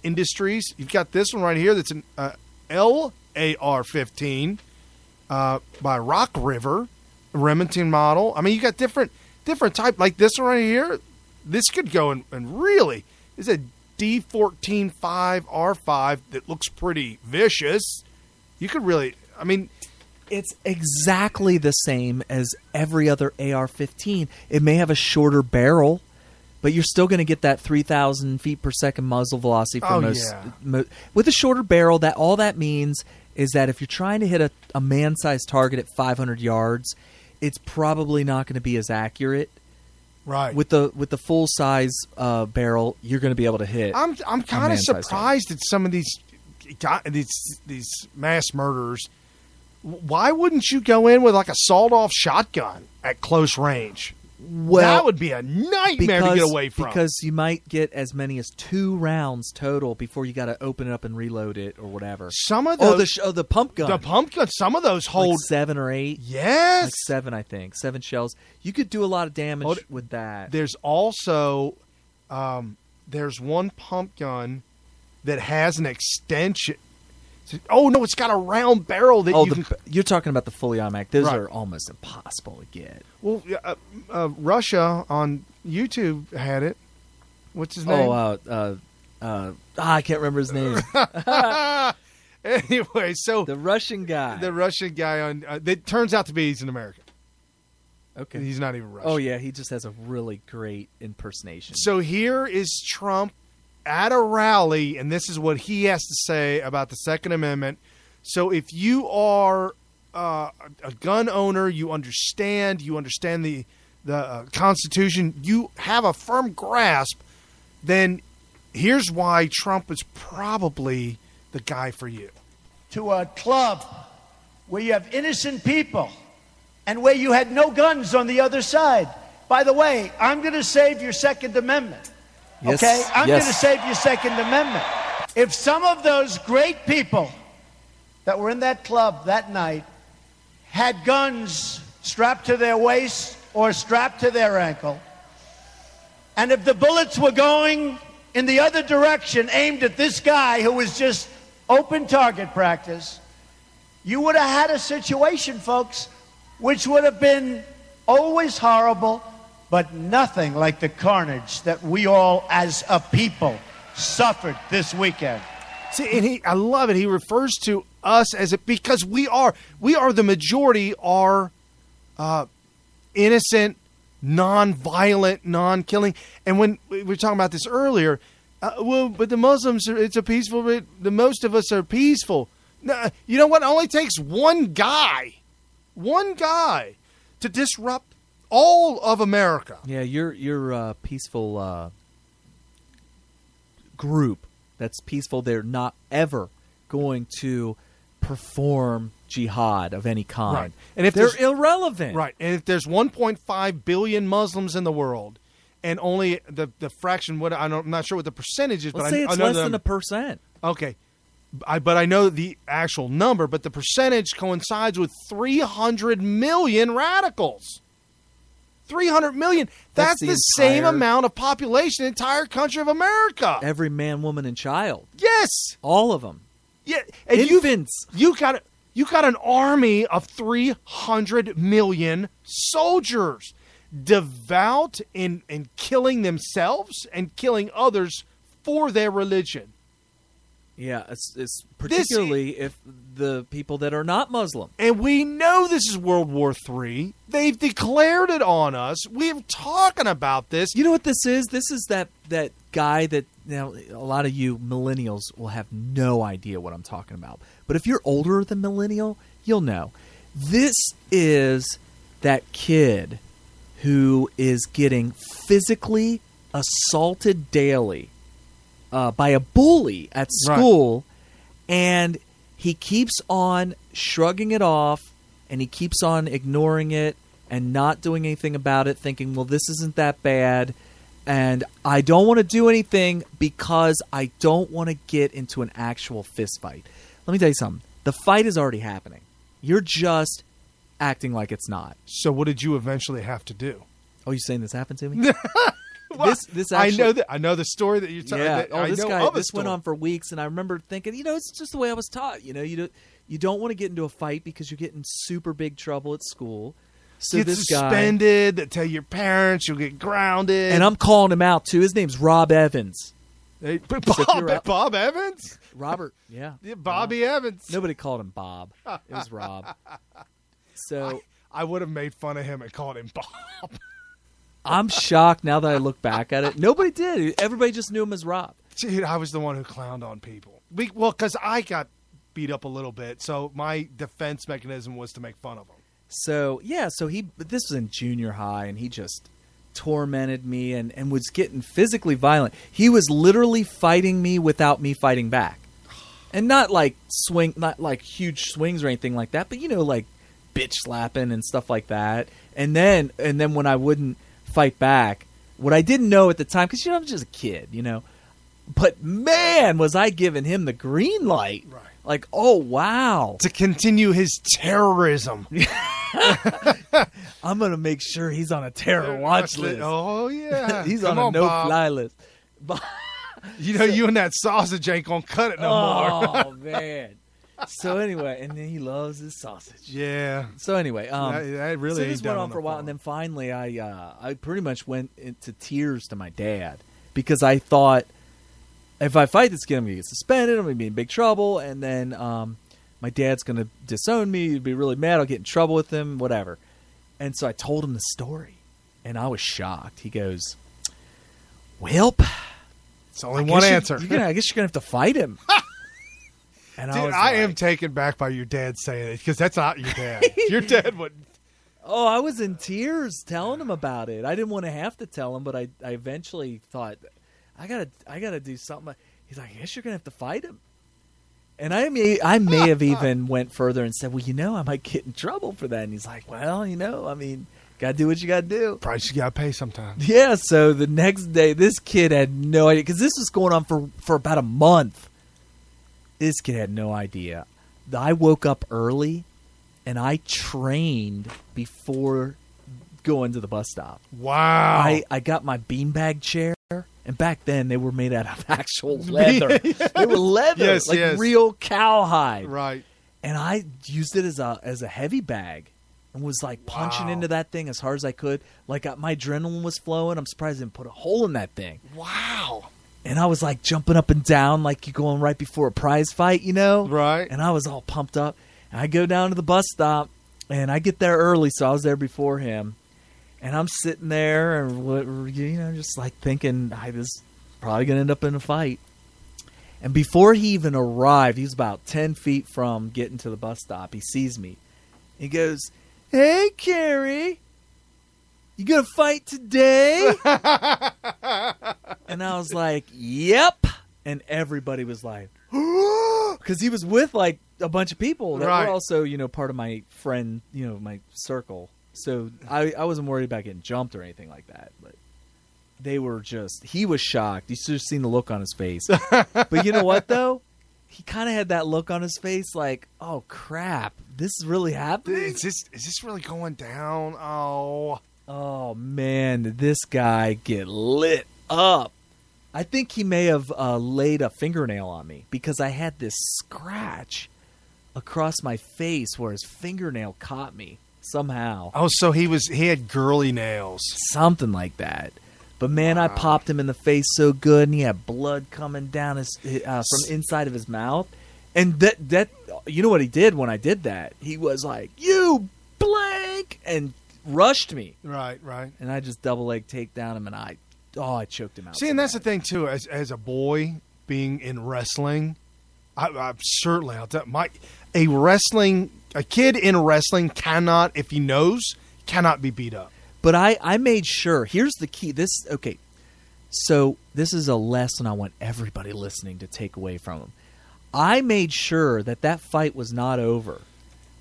Industries. You've got this one right here that's an LAR-15 by Rock River, Remington model. I mean, you got different type, like this one right here. This could go and really, it's a D14-5R5 that looks pretty vicious. You could really, I mean, it's exactly the same as every other AR-15. It may have a shorter barrel, but you're still going to get that 3,000 feet per second muzzle velocity for with a shorter barrel. That all that means is that if you're trying to hit a man-sized target at 500 yards, it's probably not going to be as accurate. Right. With the full size barrel, you're going to be able to hit. I'm kind of surprised at some of these mass murderers. Why wouldn't you go in with like a sawed-off shotgun at close range? Well, that would be a nightmare to get away from. Because you might get as many as 2 rounds total before you got to open it up and reload it or whatever. Some of those, the pump gun. The pump gun. Some of those hold like 7 or 8. Yes, like 7, I think. 7 shells. You could do a lot of damage with that. There's also there's one pump gun that has an extension. Oh no, it's got a round barrel that you're talking about the fully automatic. Those are almost impossible to get. Well, Russia on YouTube had it. What's his name? I can't remember his name. Anyway, so the Russian guy on that turns out to be he's an American. Okay, he's not even Russian. Oh yeah, he just has a really great impersonation. So here is Trump at a rally, and this is what he has to say about the Second Amendment. So if you are a gun owner, you understand the Constitution, you have a firm grasp, then here's why Trump is probably the guy for you. To a club where you have innocent people and where you had no guns on the other side. By the way, I'm going to save your Second Amendment. Yes, okay? I'm going to save your Second Amendment. If some of those great people that were in that club that night had guns strapped to their waist or strapped to their ankle, and if the bullets were going in the other direction aimed at this guy who was just open target practice, you would have had a situation, folks, which would have been always horrible, but nothing like the carnage that we all as a people suffered this weekend. See, and I love it. He refers to us as because we are the majority are innocent, non-violent, non-killing. And when we were talking about this earlier, but the Muslims, it's a peaceful, the most of us are peaceful. No, you know what? It only takes one guy to disrupt all of America. Yeah, your peaceful group that's peaceful. They're not ever going to perform jihad of any kind. Right. And if they're irrelevant. Right. And if there's 1.5 billion Muslims in the world, and only the fraction, I'm not sure what the percentage is, Let's but say it's less than 1%. Okay. But I know the actual number, but the percentage coincides with 300 million radicals. 300 million. That's the same amount of population in the entire country of America. Every man, woman, and child. Yes. All of them. Yeah. And infants. You got an army of 300 million soldiers, devout in killing themselves and killing others for their religion. Yeah, it's particularly if the people that are not Muslim. And we know this is World War III. They've declared it on us. We're talking about this. You know what this is? This is that guy that, now, a lot of you millennials will have no idea what I'm talking about. But if you're older than millennial, you'll know. This is that kid who is getting physically assaulted daily by a bully at school, and he keeps on shrugging it off, and he keeps on ignoring it and not doing anything about it, thinking, well, this isn't that bad, and I don't want to do anything because I don't want to get into an actual fist fight. Let me tell you something. The fight is already happening. You're just acting like it's not. So what did you eventually have to do? Oh, you saying this happened to me? this actually, I know the story that you're telling. yeah. This story. went on for weeks, and I remember thinking, it's just the way I was taught. You don't want to get into a fight because you get in super big trouble at school. So get this suspended. They tell your parents you'll get grounded. And I'm calling him out too. His name's Rob Evans. Hey, Bob Evans? Robert, yeah. Bobby Evans. Nobody called him Bob. It was Rob. So I would have made fun of him and called him Bob. I'm shocked now that I look back at it. Nobody did. Everybody just knew him as Rob. Dude, I was the one who clowned on people. Because I got beat up a little bit, so my defense mechanism was to make fun of him. So, this was in junior high, and he just tormented me and was getting physically violent. He was literally fighting me without me fighting back. And not like huge swings or anything like that, but like bitch slapping and stuff like that. And then when I wouldn't fight back, what I didn't know at the time, because I'm just a kid, but man, was I giving him the green light. Right. Like, oh wow. To continue his terrorism. I'm going to make sure he's on a terror watch list. Oh, yeah. He's on a no-fly list. You and that sausage ain't going to cut it no more. Oh, man. So, anyway, and then he loves his sausage. Yeah. So, anyway. That really so this went on for a while, and then finally I pretty much went into tears to my dad because I thought, if I fight this kid, I'm going to get suspended, I'm going to be in big trouble, and then my dad's going to disown me, he'd be really mad, I'll get in trouble with him, whatever. And so I told him the story, and I was shocked. He goes, "Welp, it's only one answer. I guess you're going to have to fight him." And Dude, I am taken back by your dad saying it, because that's not your dad. Your dad wouldn't. Oh, I was in tears telling him about it. I didn't want to have to tell him, but I eventually thought, I gotta do something. He's like, "I guess you're going to have to fight him." And I may have even went further and said, "Well, I might get in trouble for that." And he's like, "Well, gotta do what you gotta do. Price you gotta pay sometimes." Yeah. So the next day, this kid had no idea, because this was going on for about a month. This kid had no idea. I woke up early, and I trained before going to the bus stop. Wow. I got my beanbag chair. And back then, they were made out of actual leather. They were leather, real cowhide. Right. And I used it as a heavy bag and was like punching into that thing as hard as I could. Like my adrenaline was flowing. I'm surprised I didn't put a hole in that thing. Wow. And I was like jumping up and down like you're going right before a prize fight, Right. And I was all pumped up. And I go down to the bus stop, and I get there early, so I was there before him. And I'm sitting there and, just like thinking, I was probably going to end up in a fight. And before he even arrived, he was about 10 feet from getting to the bus stop. He sees me. He goes, "Hey, Carrie, you going to fight today?" And I was like, "Yep." And everybody was like, because he was with like a bunch of people that were also, part of my friend, my circle. So I wasn't worried about getting jumped or anything like that, but he was shocked. You should have seen the look on his face. But you know what, though? He kind of had that look on his face like, oh, crap, this is really happening? Is this really going down? Oh, man, did this guy get lit up. I think he may have laid a fingernail on me because I had this scratch across my face where his fingernail caught me. Somehow. Oh, so he had girly nails. Something like that. But man, I popped him in the face so good, and he had blood coming down from inside of his mouth. And that you know what he did when I did that? He was like, "You blank," and rushed me. Right. And I just double leg takedown him, and I choked him out. See, and that's the thing too. As a boy being in wrestling, I certainly I'll tell a kid in wrestling cannot, if he knows, cannot be beat up. But I made sure. Here's the key. So this is a lesson I want everybody listening to take away from him. I made sure that fight was not over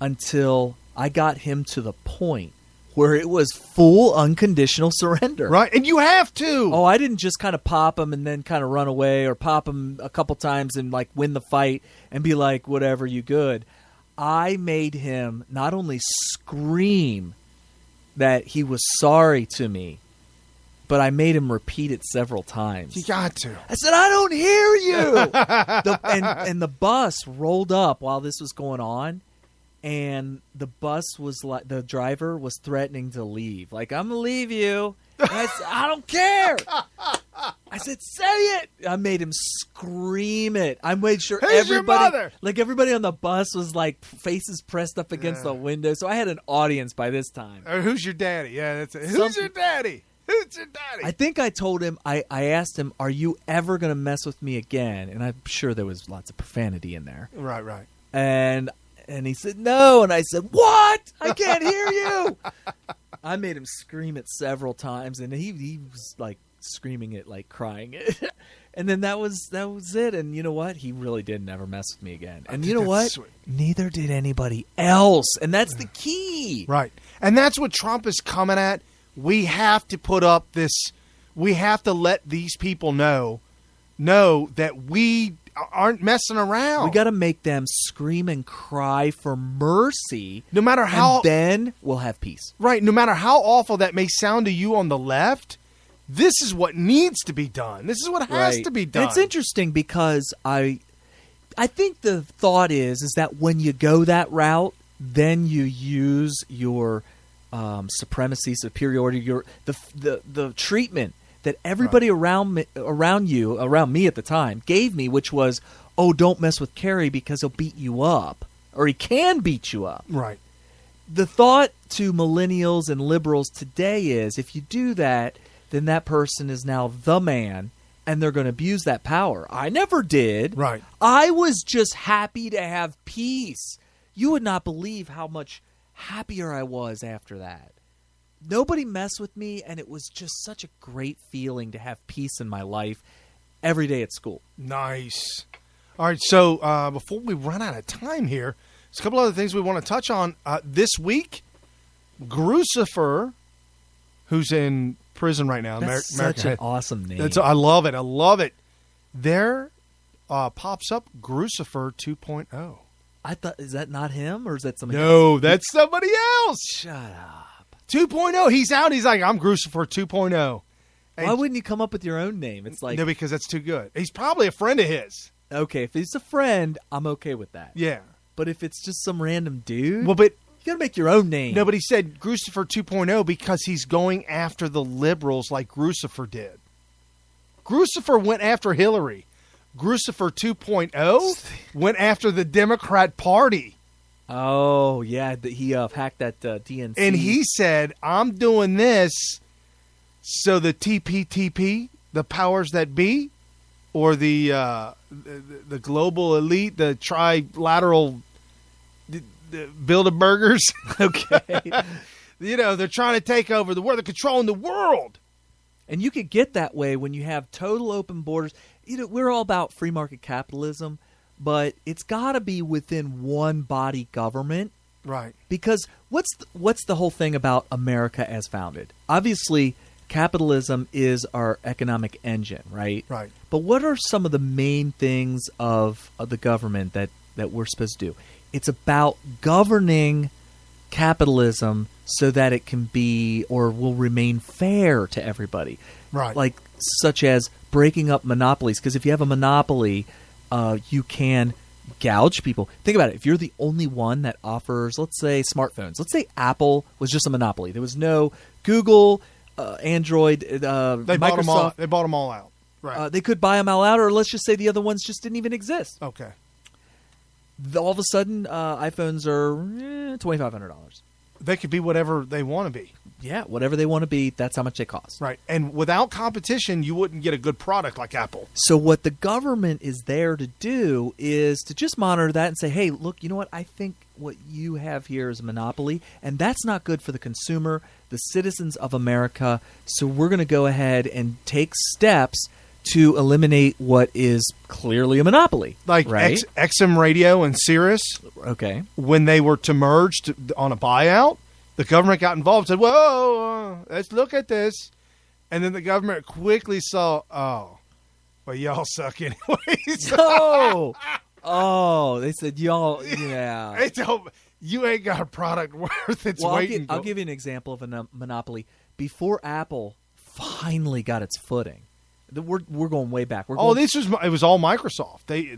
until I got him to the point where it was full unconditional surrender. Right, and you have to. Oh, I didn't just kind of pop him and then kind of run away, or pop him a couple times and like win the fight and be like, "Whatever, you good." I made him not only scream that he was sorry to me, but I made him repeat it several times. You got to. I said, I don't hear you. And the bus rolled up while this was going on, and the bus was like, the driver was threatening to leave. Like, I'm going to leave you. And I said, I don't care. I said, say it. I made him scream it. I made sure everybody on the bus was like faces pressed up against the window. So I had an audience by this time. Who's your daddy? Yeah, that's it. Who's your daddy? Who's your daddy? I think I told him, I asked him, are you ever going to mess with me again? And I'm sure there was lots of profanity in there. Right. And he said, no. And I said, what? I can't hear you. I made him scream it several times, and he was like screaming it, like crying it. And then that was it. And you know what? He really did never mess with me again. And you know what? Sweet. Neither did anybody else. And that's the key. Right. And that's what Trump is coming at. We have to put up this. We have to let these people know that we aren't messing around. We got to make them scream and cry for mercy. No matter how. And then we'll have peace. Right. No matter how awful that may sound to you on the left, this is what needs to be done. This is what has to be done. And it's interesting because I think the thought is that when you go that route, then you use your supremacy, superiority, the treatment that everybody around me at the time gave me, which was, oh, don't mess with Kerry because he'll beat you up, or he can beat you up. Right. The thought to millennials and liberals today is, if you do that, then that person is now the man, and they're going to abuse that power. I never did. Right. I was just happy to have peace. You would not believe how much happier I was after that. Nobody messed with me, and it was just such a great feeling to have peace in my life every day at school. Nice. All right, so before we run out of time here, there's a couple other things we want to touch on. This week, Grucifer, who's in prison right now. That's such an awesome name. I love it. I love it. There pops up Grucifer 2.0. I thought, is that not him, or is that somebody else? No, that's somebody else. Shut up. 2.0. He's out. He's like, I'm Grucifer 2.0. Why wouldn't you come up with your own name? It's like, no, because that's too good. He's probably a friend of his. Okay, if he's a friend, I'm okay with that. Yeah. But if it's just some random dude, well, but you gotta make your own name. No, but he said Grucifer 2.0 because he's going after the liberals like Grucifer did. Grucifer went after Hillary. Grucifer 2.0 went after the Democrat Party. Oh, yeah. He hacked that DNC. And he said, I'm doing this so the TPTP, the powers that be, or the global elite, the trilateral Bilderbergers, okay, they're trying to take over the world. They're controlling the world. And you could get that way when you have total open borders. We're all about free market capitalism, but it's got to be within one body government. Right. Because what's the whole thing about America as founded? Obviously, capitalism is our economic engine, right? Right. But what are some of the main things of the government that we're supposed to do? It's about governing capitalism so that it can be or will remain fair to everybody. Right. Like, such as breaking up monopolies. Because if you have a monopoly, you can gouge people. Think about it. If you're the only one that offers, let's say, smartphones. Let's say Apple was just a monopoly. There was no Google, Android, Microsoft. They bought them all out. Right. They could buy them all out, or let's just say the other ones just didn't even exist. Okay. All of a sudden, iPhones are $2,500. They could be whatever they want to be. Yeah, whatever they want to be, that's how much they cost. Right. And without competition, you wouldn't get a good product like Apple. So what the government is there to do is to just monitor that and say, hey, look, you know what? I think what you have here is a monopoly, and that's not good for the consumer, the citizens of America. So we're going to go ahead and take steps to eliminate what is clearly a monopoly. Like right? XM Radio and Sirius. Okay. When they were to merge on a buyout, the government got involved and said, whoa, let's look at this. And then the government quickly saw, oh, well, y'all suck anyways. Oh, they said, y'all, yeah. They told, you ain't got a product worth its weight in gold. I'll give you an example of a monopoly. Before Apple finally got its footing. We're going way back. It was all Microsoft. They